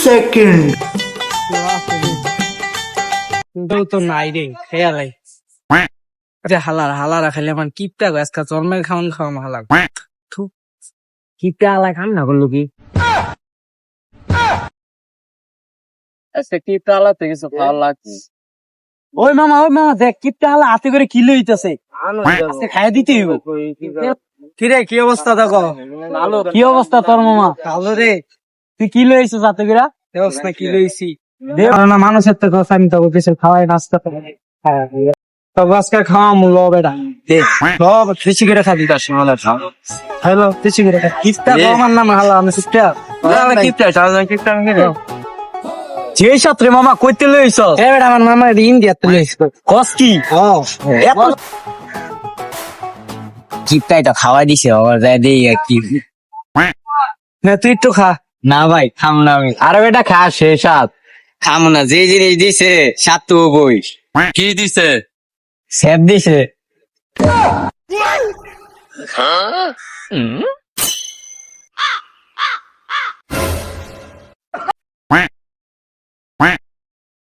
Second. তো নাই রে খেয়ালাই আরে হালারা খাইলে আমার কিপটা গো আজকে জন্মের খাওয়ান খাওয়া হালা কিপটা হালা খান না করলো কি আজকে কিপটা হালা থেকে কিছু ভালো লাগছে। ওই মামা দেখ কিপটা হালা হাতে করে কিলো হইতেছে আজকে খাইয়া দিতে হইব। কিরে কি অবস্থা দেখো কি অবস্থা তোর মামা? ভালো রে। তুই কিলো হইছিস হাতে করে না কিলো হইছি না মানুষের তো কথা আমি তো কিছু খাওয়াই নাস্তা তবে আজকে খাওয়া মূল্য বেটা সব বেশি করে খাবি তার সঙ্গে হ্যালো বেশি করে কিপটা আমার নাম হালা আমি কিপটা কিপটা যে সাথে মামা কইতে লইছ আমার মামা ইন্ডিয়াতে লইছ কস কি কিপটাই তো খাওয়াই দিছে আবার যাই দেই কি না তুই একটু খা না ভাই খাম না আমি আরো এটা খা সে সাত খাম না যে জিনিস দিছে সাত তো বই কি দিছে? সেব দিছে